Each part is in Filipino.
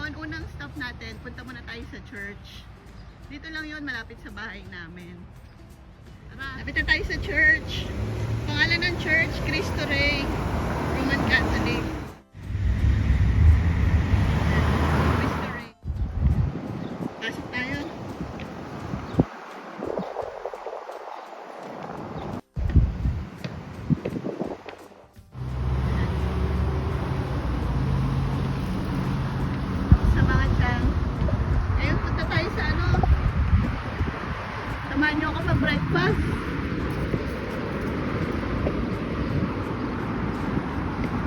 Ngayon, unang stop natin, punta muna tayo sa church. Dito lang yun, malapit sa bahay namin. Tara, lapit na tayo sa church. Pangalan ng church, Cristo Rey, Roman Catholic. Cristo Rey. Pasok tayo. Samahan ka. Ayun, punta tayo sa ano. Samahan niyo ako mag-breakfast.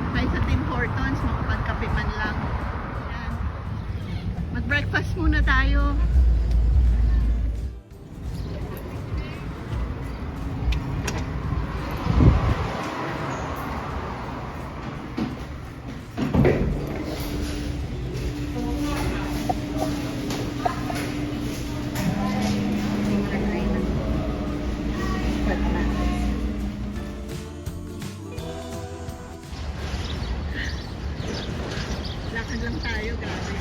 Tayo sa Tim Hortons, makapagkape man lang. Yan. Mag-breakfast muna tayo. Lakad lang tayo, grabe.